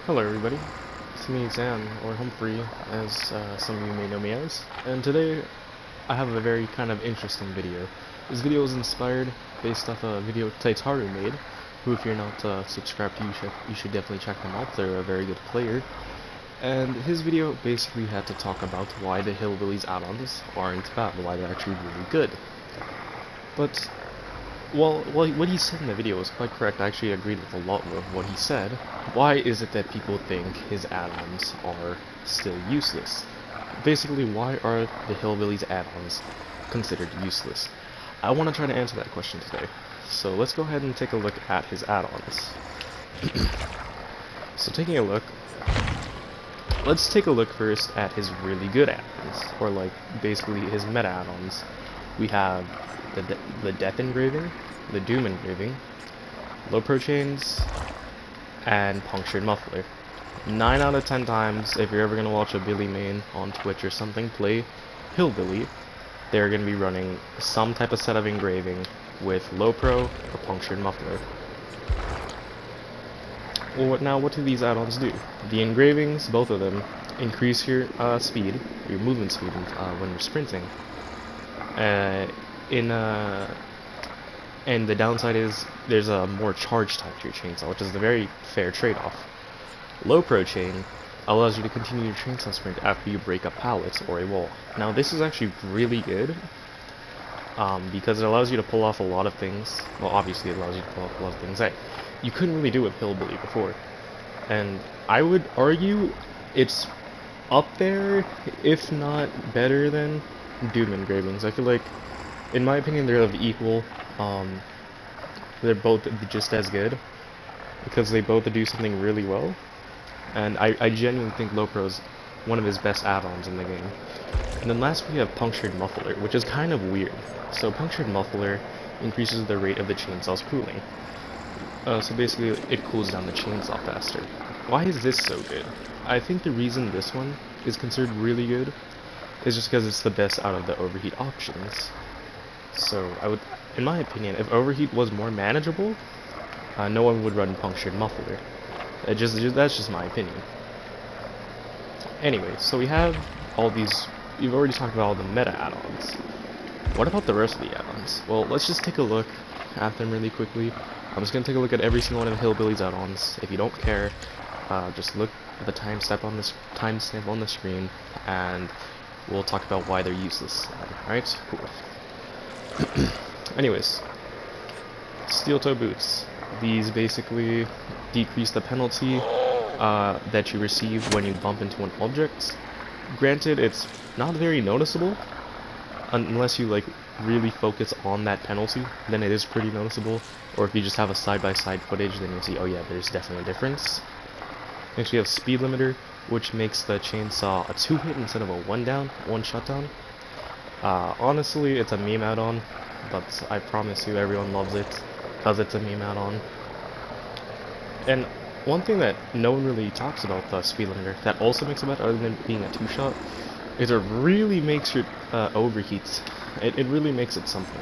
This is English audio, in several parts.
Hello everybody, it's me Zan, or Humphrey, as some of you may know me as, and today I have a very kind of interesting video. This video is inspired based off a video Tatariu made, who if you're not subscribed to, you should definitely check them out. They're a very good player. And his video basically had to talk about why the Hillbillies add-ons aren't bad, why they're actually really good. But well, what he said in the video was quite correct. I actually agreed with a lot of what he said. Why is it that people think his add-ons are still useless? Basically, why are the Hillbillies add-ons considered useless? I want to try to answer that question today. So let's go ahead and take a look at his add-ons. So taking a look, let's take a look first at his really good add-ons, or like basically his meta add-ons. We have the Death Engraving, the Doom Engraving, Low Pro Chains, and Punctured Muffler. 9 out of 10 times, if you're ever going to watch a Billy main on Twitch or something play Hillbilly, they're going to be running some type of set of engraving with Low Pro or Punctured Muffler. Well, now what do these add-ons do? The engravings, both of them, increase your speed, your movement speed when you're sprinting. And the downside is there's a more charge type to your chainsaw, which is a very fair trade-off. Low Pro Chain allows you to continue your chainsaw sprint after you break up pallets or a wall. Now this is actually really good, because it allows you to pull off a lot of things. Well, obviously it allows you to pull off a lot of things that you couldn't really do with Hillbilly before. And I would argue it's up there, if not better than Doom Engravings. I feel like, in my opinion, they're of equal. They're both just as good because they both do something really well. And I genuinely think Low Pro is one of his best add-ons in the game. And then last we have Punctured Muffler, which is kind of weird. So Punctured Muffler increases the rate of the chainsaw's cooling. So basically, it cools down the chainsaw faster. Why is this so good? I think the reason this one is considered really good is just because it's the best out of the overheat options. So I would, in my opinion, if overheat was more manageable, no one would run Punctured Muffler. That's just my opinion. Anyway, so we have all these. We've already talked about all the meta add-ons. What about the rest of the add-ons? Well, let's just take a look at them really quickly. I'm just gonna take a look at every single one of the Hillbillies add-ons. If you don't care, just look at the timestamp on the screen, and we'll talk about why they're useless. Alright, cool. Anyways, Steel Toe Boots. These basically decrease the penalty that you receive when you bump into an object. Granted, it's not very noticeable unless you like really focus on that penalty. Then it is pretty noticeable. Or if you just have a side-by-side footage, then you'll see, oh yeah, there's definitely a difference. Next we have Speed Limiter, which makes the chainsaw a 2-hit instead of a 1 shutdown. Honestly, it's a meme add-on, but I promise you everyone loves it because it's a meme add-on. And one thing that no one really talks about the Speed Limiter that also makes it better, other than being a 2-shot, is it really makes your overheats. It really makes it something.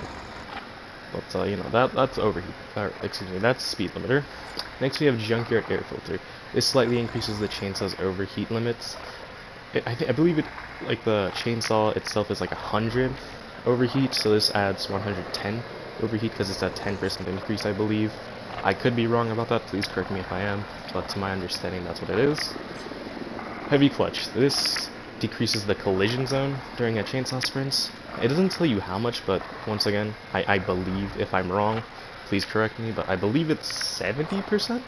But you know, that's overheat. Excuse me, that's Speed Limiter. Next we have Junkyard Air Filter. This slightly increases the chainsaw's overheat limits. I believe it, like the chainsaw itself is like 100 overheat, so this adds 110 overheat because it's a 10% increase, I believe. I could be wrong about that, please correct me if I am, but to my understanding that's what it is. Heavy Clutch. This decreases the collision zone during a chainsaw sprint. It doesn't tell you how much, but once again, I believe, if I'm wrong, please correct me, but I believe it's 70%?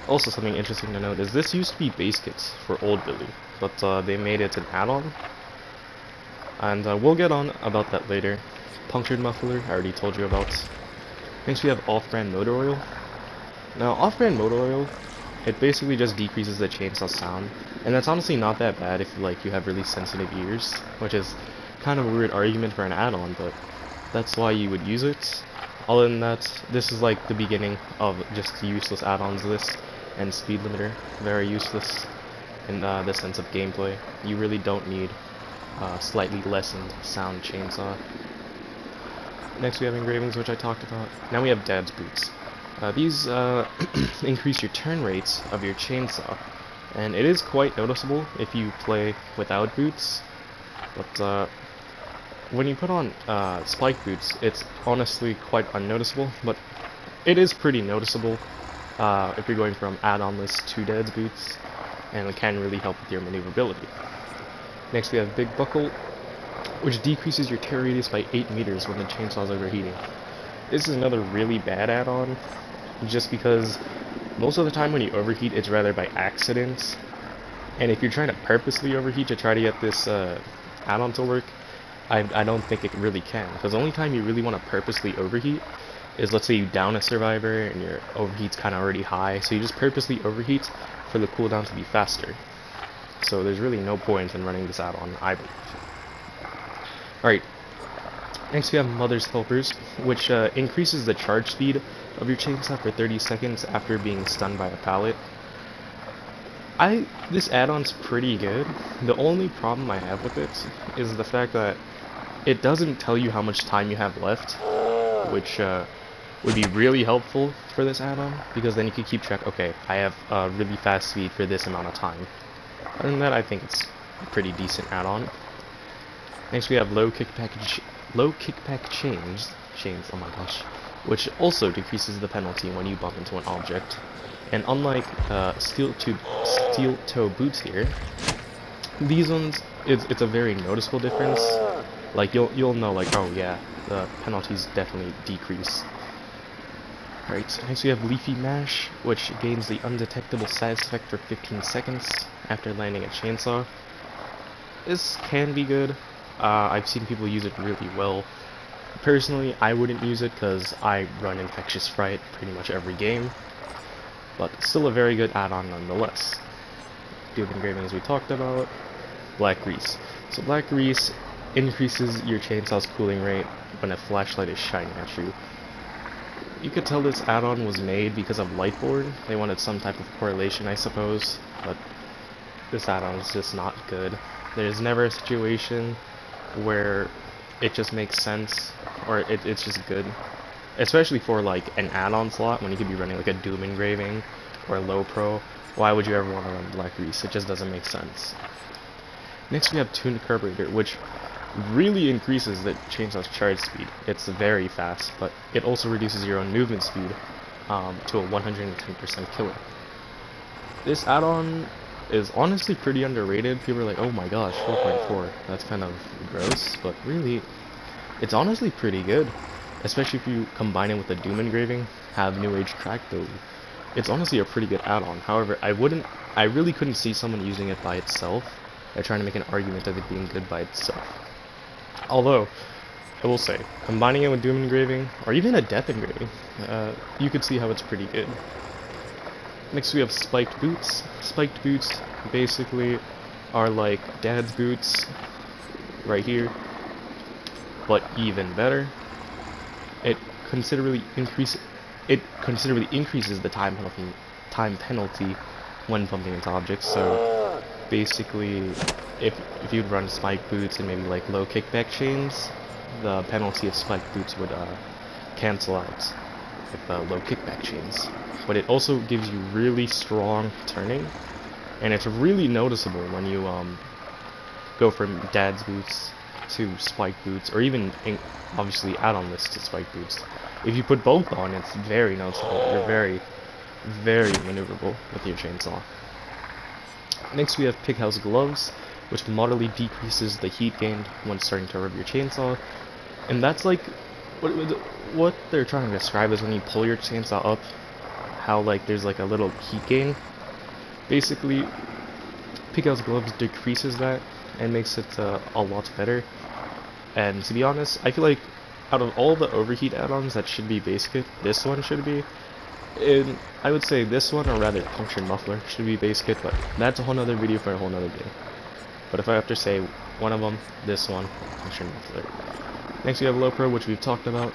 Also, something interesting to note is this used to be base kits for old Billy, but they made it an add-on, and we'll get on about that later. Punctured Muffler, I already told you about. Next we have Off-Brand Motor Oil. Now, Off-Brand Motor Oil, it basically just decreases the chainsaw sound, and that's honestly not that bad if like you have really sensitive ears, which is kind of a weird argument for an add-on, but that's why you would use it. Other than that, this is like the beginning of just useless add-ons list, and Speed Limiter, very useless in the sense of gameplay. You really don't need slightly lessened sound chainsaw. Next we have engravings, which I talked about. Now we have Dad's Boots. These increase your turn rates of your chainsaw, and it is quite noticeable if you play without boots, but when you put on spike boots, it's honestly quite unnoticeable, but it is pretty noticeable if you're going from add-on-less to Dead's boots, and it can really help with your maneuverability. Next we have Big Buckle, which decreases your tear radius by 8 meters when the chainsaw is overheating. This is another really bad add-on, just because most of the time when you overheat, it's rather by accident, and if you're trying to purposely overheat to try to get this add-on to work, I don't think it really can, because the only time you really want to purposely overheat is, let's say you down a survivor and your overheat's kind of already high, so you just purposely overheat for the cooldown to be faster. So there's really no point in running this add-on, I believe. Alright, next we have Mother's Helpers, which increases the charge speed of your chainsaw for 30 seconds after being stunned by a pallet. This add-on's pretty good. The only problem I have with it is the fact that it doesn't tell you how much time you have left, which would be really helpful for this add-on, because then you can keep track, okay, I have really fast speed for this amount of time. Other than that, I think it's a pretty decent add-on. Next we have low kickback chains, oh my gosh, which also decreases the penalty when you bump into an object. And unlike steel toe boots here, these ones, it's a very noticeable difference. Like you'll know, like, oh yeah, the penalties definitely decrease. Alright, next we have Leafy Mash, which gains the undetectable status effect for 15 seconds after landing a chainsaw. This can be good. I've seen people use it really well. Personally, I wouldn't use it because I run Infectious Fright pretty much every game, but still a very good add-on nonetheless. Doom engraving, as we talked about. Black Grease. So Black Grease increases your chainsaw's cooling rate when a flashlight is shining at you. You could tell this add-on was made because of Lightboard. They wanted some type of correlation, I suppose, but this add-on is just not good. There's never a situation where it just makes sense, or it's just good. Especially for like an add-on slot, when you could be running like a Doom engraving or a low pro. Why would you ever want to run Black Grease? It just doesn't make sense. Next we have Tuned Carburetor, which really increases the chainsaw's charge speed. It's very fast, but it also reduces your own movement speed to a 110% killer. This add-on is honestly pretty underrated. People are like, oh my gosh, 4.4, that's kind of gross, but really, it's honestly pretty good. Especially if you combine it with the Doom engraving, have New Age Crack build. It's honestly a pretty good add-on. However, I really couldn't see someone using it by itself. They're trying to make an argument of it being good by itself. Although, I will say, combining it with Doom engraving, or even a Death engraving, you could see how it's pretty good. Next we have Spiked Boots. Spiked Boots basically are like Dad's boots, right here, but even better. It considerably increases the time penalty when bumping into objects. So basically, if you'd run spike boots and maybe like low kickback chains, the penalty of spike boots would cancel out with low kickback chains. But it also gives you really strong turning, and it's really noticeable when you go from Dad's boots to spike boots, or even obviously add-on list to spike boots. If you put both on, it's very noticeable. You're very, very maneuverable with your chainsaw. Next we have Pighouse Gloves, which moderately decreases the heat gained when starting to rub your chainsaw. And that's like, what they're trying to describe is when you pull your chainsaw up, how like there's like a little heat gain. Basically, Pighouse Gloves decreases that and makes it a lot better. And to be honest, I feel like out of all the overheat add-ons that should be base kit, this one should be. And I would say this one, or rather Punctured Muffler, should be base kit, but that's a whole nother video for a whole nother day. But if I have to say one of them, this one, Punctured Muffler. Next we have Low Pro, which we've talked about.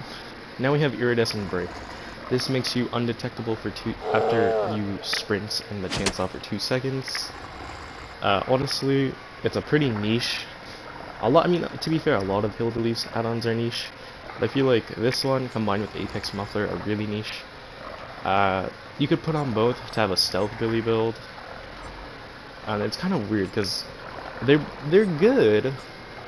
Now we have Iridescent Break. This makes you undetectable for after you sprint in the chainsaw for 2 seconds. Honestly, it's a pretty niche. I mean, to be fair, a lot of Hillbillies add-ons are niche. But I feel like this one, combined with Apex Muffler, are really niche. You could put on both to have a stealth Billy build. And it's kind of weird because they're good,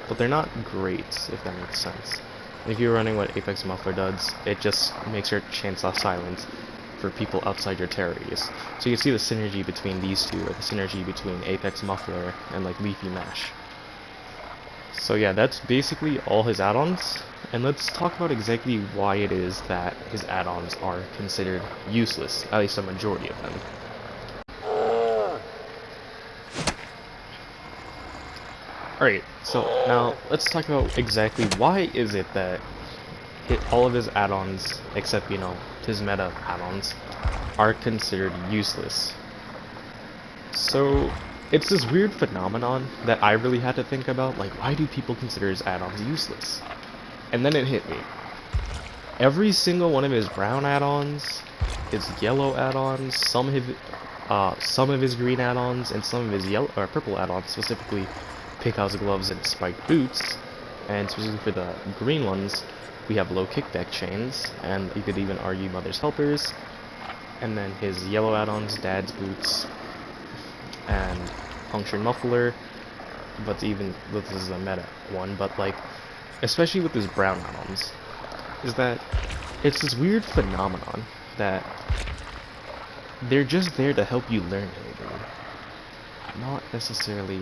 but they're not great, if that makes sense. If you're running what Apex Muffler does, it just makes your chainsaw silent for people outside your territories. So you can see the synergy between these two, or the synergy between Apex Muffler and like Leafy Mash. So yeah, that's basically all his add-ons, and let's talk about exactly why it is that his add-ons are considered useless, at least a majority of them. Alright, so now let's talk about exactly why is it that all of his add-ons, except, you know, his meta add-ons, are considered useless. So, it's this weird phenomenon that I really had to think about, like, why do people consider his add-ons useless? And then it hit me. Every single one of his brown add-ons, his yellow add-ons, some of his green add-ons, and some of his yellow or purple add-ons, specifically Pighouse gloves and spiked boots, and specifically for the green ones, we have low kickback chains, and you could even argue Mother's Helpers, and then his yellow add-ons, Dad's boots, and Punctured Muffler, but even, this is a meta one, but like, especially with his brown add-ons, is that it's this weird phenomenon that they're just there to help you learn anything, not necessarily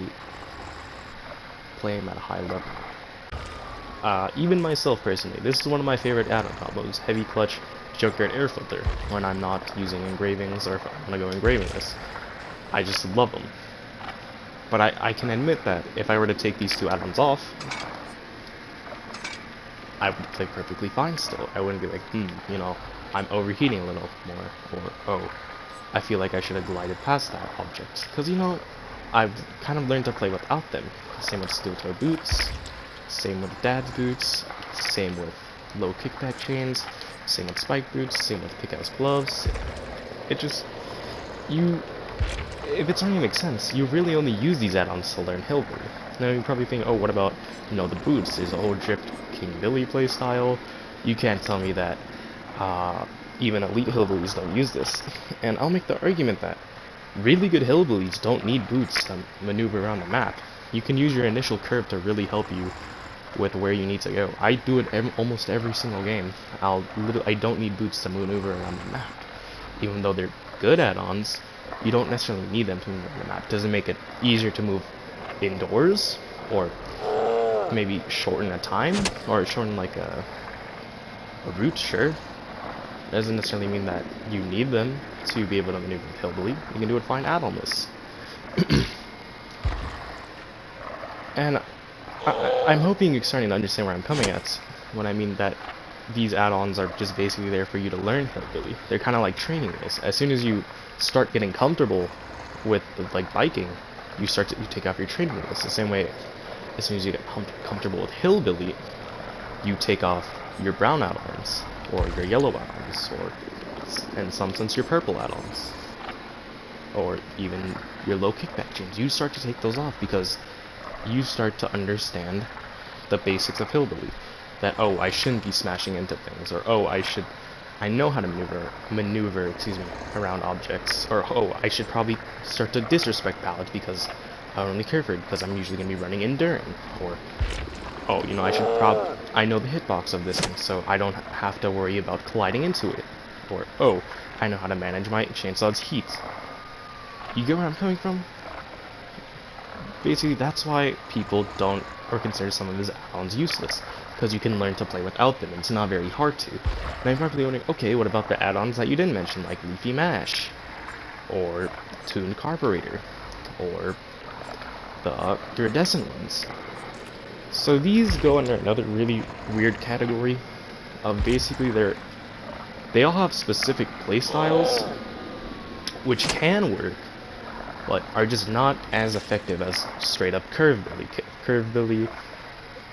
play him at a high level. Even myself personally, this is one of my favorite add-on combos, Heavy Clutch, Junkyard Air Filter, when I'm not using engravings or if I want to go engravingless. I just love them. But I can admit that if I were to take these two add-ons off, I would play perfectly fine still. I wouldn't be like, you know, I'm overheating a little more, or, oh, I feel like I should have glided past that object. Because, you know, I've kind of learned to play without them. Same with steel toe boots, same with Dad's boots, same with low kickback chains, same with spike boots, same with Pighouse gloves. It just, if it's starting to make sense, you really only use these add-ons to learn Hillbilly. Now you probably think, oh, what about, you know, the boots? There's a whole dripped King Billy playstyle. You can't tell me that even elite Hillbillies don't use this. And I'll make the argument that really good Hillbillies don't need boots to maneuver around the map. You can use your initial curve to really help you with where you need to go. I do it almost every single game. I don't need boots to maneuver around the map. Even though they're good add-ons, you don't necessarily need them to move around the map. Does it make it easier to move indoors? Or maybe shorten a time? Or shorten like a route? Sure. Doesn't necessarily mean that you need them to be able to maneuver with Hillbilly. You can do it fine add-onless. And I'm hoping you're starting to understand where I'm coming at when I mean that these add-ons are just basically there for you to learn Hillbilly. They're kind of like training wheels. As soon as you start getting comfortable with like biking, you take off your training wheels. The same way, as soon as you get comfortable with Hillbilly, you take off your brown add-ons, or your yellow add-ons, or in some sense your purple add-ons, or even your low kickback chains. You start to take those off because you start to understand the basics of Hillbilly. That, oh, I shouldn't be smashing into things, or oh, I know how to maneuver around objects, or oh, I should probably start to disrespect pallets because I don't really care for it because I'm usually going to be running enduring, or oh, you know, I know the hitbox of this thing, so I don't have to worry about colliding into it, or oh, I know how to manage my chainsaw's heat. You get where I'm coming from? Basically, that's why people don't or consider some of his add-ons useless, because you can learn to play without them, and it's not very hard to. Now you're probably wondering, okay, what about the add-ons that you didn't mention, like Leafy Mash, or Tuned Carburetor, or the iridescent ones? So these go under another really weird category of basically they all have specific playstyles, which can work, but are just not as effective as straight up Curve Billy. Curve Billy,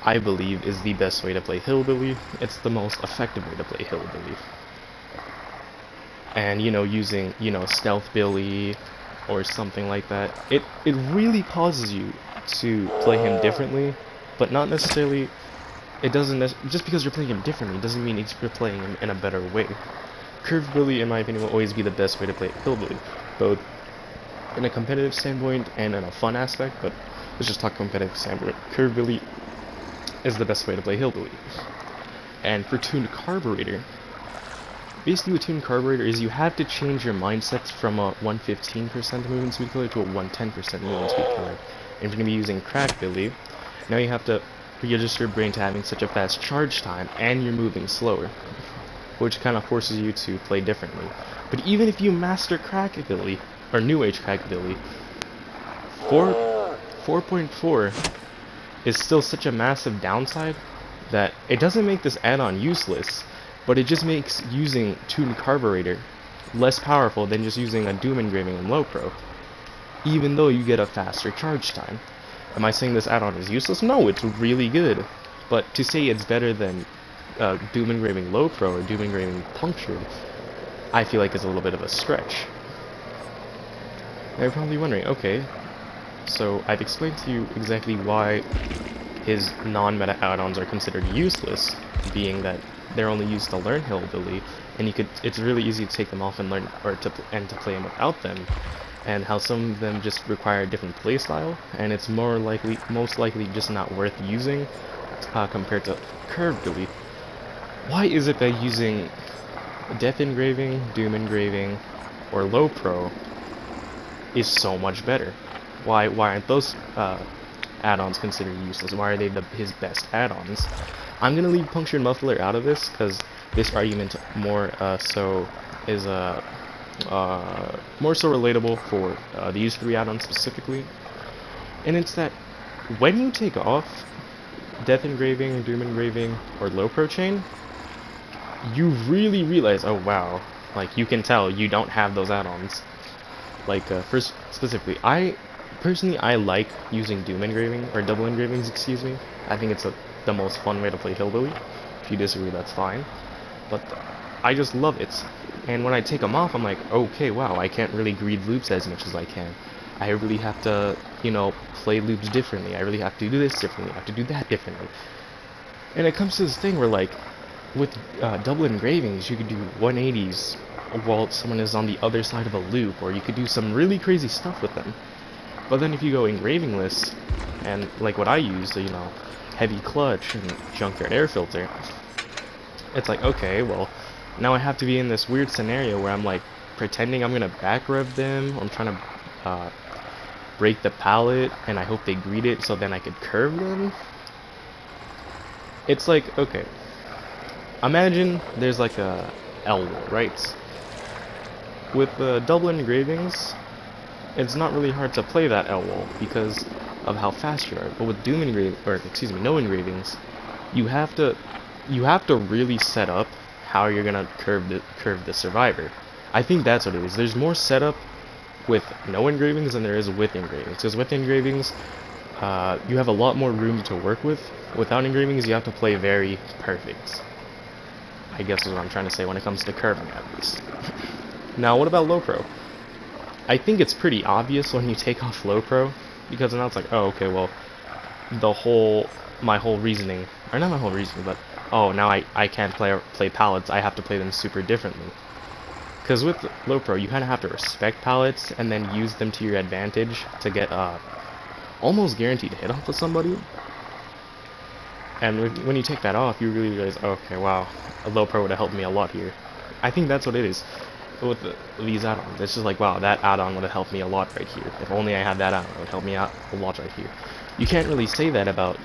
I believe, is the best way to play Hillbilly. It's the most effective way to play Hillbilly. And, you know, using, you know, Stealth Billy or something like that, it really causes you to play him differently, but not necessarily, just because you're playing him differently doesn't mean you're playing him in a better way. Curvability, in my opinion, will always be the best way to play Hillbilly, both in a competitive standpoint and in a fun aspect, but let's just talk competitive standpoint. Curvability is the best way to play Hillbilly. And for tuned carburetor, basically what tuned carburetor is, you have to change your mindsets from a 115% movement speed killer to a 110% movement speed killer. And if you're going to be using Crackbilly, now you have to readjust your brain to having such a fast charge time, and you're moving slower, which kind of forces you to play differently. But even if you master Crackability, or New Age Crackability, 4.4 is still such a massive downside that it doesn't make this add-on useless, but it just makes using tuned carburetor less powerful than just using a Doom Engraving in Low Pro, even though you get a faster charge time. Am I saying this add-on is useless? No, it's really good. But to say it's better than Doom Engraving Low Pro or Doom Engraving Punctured, I feel like is a little bit of a stretch. Now you're probably wondering, okay, so I've explained to you exactly why his non-meta add-ons are considered useless, being that they're only used to learn Hillbilly, and it's really easy to take them off and learn, or to play them without them, and how some of them just require a different playstyle, and it's most likely just not worth using compared to Curvability. Why is it that using Death Engraving, Doom Engraving, or Low Pro is so much better? Why aren't those add-ons considered useless? Why are they his best add-ons? I'm gonna leave Puncture and Muffler out of this because this argument more so relatable for these three add-ons specifically, and it's that when you take off Death Engraving, Doom Engraving, or Low Pro Chain, you really realize, oh wow, like you can tell you don't have those add-ons. Like first specifically, I like using Doom Engraving, or Double Engravings, excuse me. I think it's the most fun way to play Hillbilly. If you disagree, that's fine. But I just love it. And when I take them off, I'm like, okay, wow, I can't really greed loops as much as I can. I really have to, play loops differently. I really have to do this differently. I have to do that differently. And it comes to this thing where, like, with double engravings, you could do 180s while someone is on the other side of a loop, or you could do some really crazy stuff with them. But then if you go engravingless, and like what I use, heavy clutch and junkyard air filter, it's like, okay, well, now I have to be in this weird scenario where I'm like pretending I'm gonna back rev them, or I'm trying to break the pallet, and I hope they greet it so then I could curve them. It's like, okay, imagine there's like a L wall, right? With double engravings, it's not really hard to play that L wall because of how fast you are. But with no engravings, you have to really set up how you're gonna curve the survivor. I think that's what it is. There's more setup with no engravings than there is with engravings. Because with engravings, you have a lot more room to work with. Without engravings, you have to play very perfect, I guess is what I'm trying to say when it comes to curving, at least. Now, what about Low Pro? I think it's pretty obvious when you take off Low Pro, because now it's like, oh, okay, well, my whole reasoning, or not my whole reasoning, but, oh, now I can't play pallets, I have to play them super differently. Because with Low Pro, you kind of have to respect pallets, and then use them to your advantage to get, almost guaranteed hit off with somebody. And when you take that off, you really realize, oh, okay, wow, a Low Pro would have helped me a lot here. I think that's what it is with these add-ons. It's just like, wow, that add-on would have helped me a lot right here. If only I had that add-on, it would help me out a lot right here. You can't really say that about,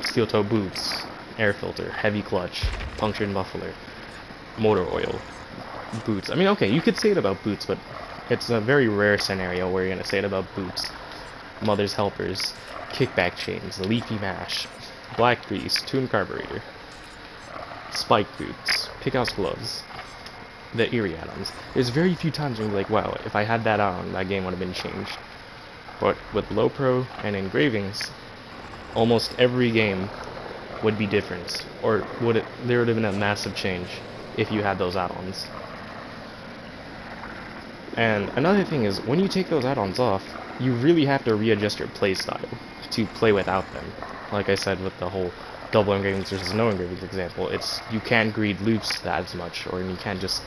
steel toe boots, air filter, heavy clutch, punctured muffler, motor oil, boots. I mean, okay, you could say it about boots, but it's a very rare scenario where you're going to say it about boots. Mother's helpers, kickback chains, leafy mash, black grease, tuned carburetor, spike boots, pickhouse gloves, the Erie add-ons. There's very few times when you're like, wow, if I had that on, that game would have been changed. But with Low Pro and engravings, almost every game would be different, or there would have been a massive change if you had those add-ons. And another thing is, when you take those add-ons off, you really have to readjust your playstyle to play without them. Like I said with the whole double engravings versus no engravings example, you can't greed loops as much, or you can't just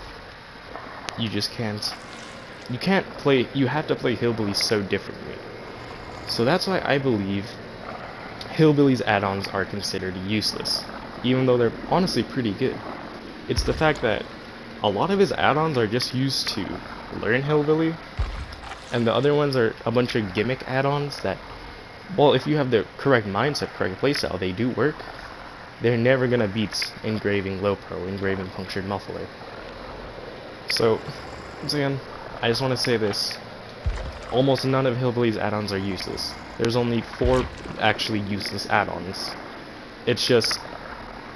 you just can't. You can't play. You have to play Hillbillies so differently. So that's why I believe Hillbillies add-ons are considered useless, even though they're honestly pretty good. It's the fact that a lot of his add-ons are just used to learn Hillbilly, and the other ones are a bunch of gimmick add-ons that, well, if you have the correct mindset, correct playstyle, they do work. They're never gonna beat engraving low pro, engraving punctured muffler. So, once again, I just want to say this. Almost none of Hillbilly's add-ons are useless. There's only 4 actually useless add-ons. It's just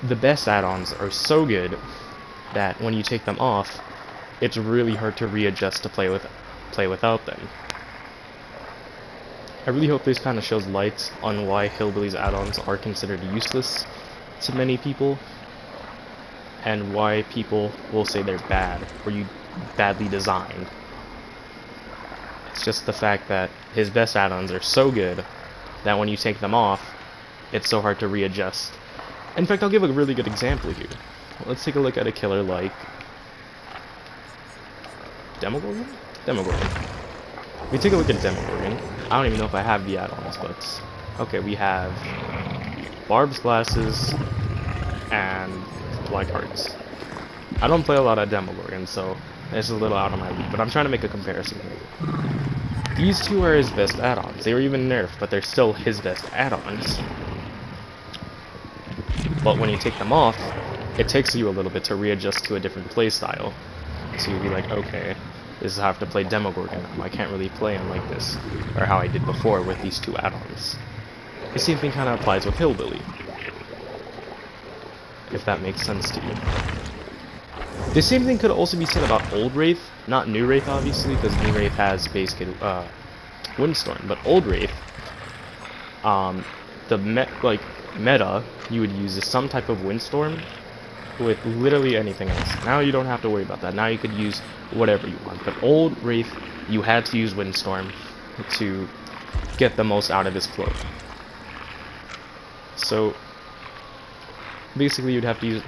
the best add-ons are so good that when you take them off, it's really hard to readjust to play without them. I really hope this kind of shows light on why Hillbilly's add-ons are considered useless to many people, and why people will say they're bad or badly designed. It's just the fact that his best add-ons are so good that when you take them off, it's so hard to readjust. In fact, I'll give a really good example here. Let's take a look at a killer like Demogorgon? Demogorgon. We take a look at Demogorgon. I don't even know if I have the add-ons, but okay, we have Barb's glasses and black hearts. I don't play a lot of Demogorgon, so it's a little out of my league, but I'm trying to make a comparison here. These 2 are his best add-ons. They were even nerfed, but they're still his best add-ons. But when you take them off, it takes you a little bit to readjust to a different playstyle. So you'll be like, okay, this is how I have to play Demogorgon. I can't really play him like this, or how I did before with these 2 add-ons. The same thing kind of applies with Hillbilly, if that makes sense to you. The same thing could also be said about Old Wraith, not New Wraith obviously, because New Wraith has base kit Windstorm, but Old Wraith, the meta you would use is some type of Windstorm with literally anything else. Now you don't have to worry about that. Now you could use whatever you want. But Old Wraith, you had to use Windstorm to get the most out of his cloak. So basically you'd have to use,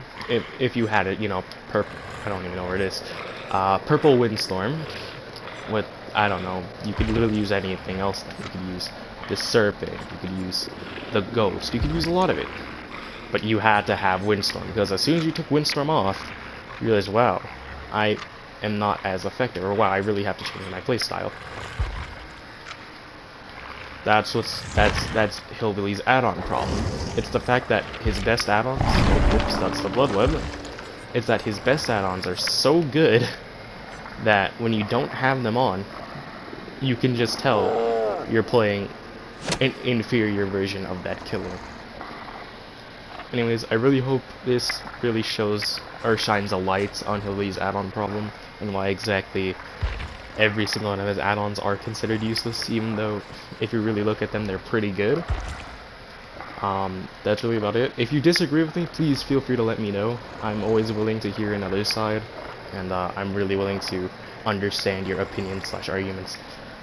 if you had it, you know, purple, I don't even know where it is, purple Windstorm with, I don't know, you could literally use anything else. You could use the Serpent, you could use the Ghost, you could use a lot of it. But you had to have Windstorm, because as soon as you took Windstorm off, you realized, wow, I am not as effective, or wow, I really have to change my playstyle. That's Hillbilly's add-on problem. It's the fact that his best add-ons, oops, that's the blood web. It's that his best add-ons are so good that when you don't have them on, you can just tell you're playing an inferior version of that killer. Anyways, I really hope this really shows or shines a light on Hillbilly's add-on problem and why exactly every single one of his add-ons are considered useless, even though if you really look at them, they're pretty good. That's really about it. If you disagree with me, please feel free to let me know. I'm always willing to hear another side, and I'm really willing to understand your opinions / arguments.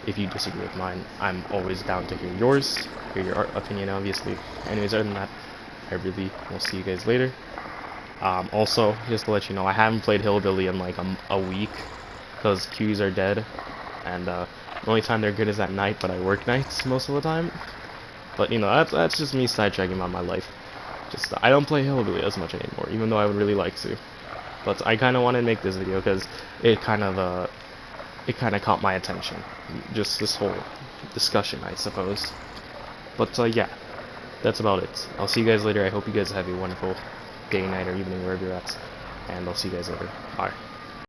If you disagree with mine, I'm always down to hear yours, hear your opinion, obviously. Anyways, other than that, I really will see you guys later. Also, just to let you know, I haven't played Hillbilly in like a week, because queues are dead, and the only time they're good is at night, but I work nights most of the time. But you know, that's just me sidetracking about my life. Just I don't play Hillbilly as much anymore, even though I would really like to. But I kind of wanted to make this video because it kind of caught my attention. Just this whole discussion, I suppose. But yeah, that's about it. I'll see you guys later. I hope you guys have a wonderful day, night, or evening, wherever you're at. And I'll see you guys later. Bye.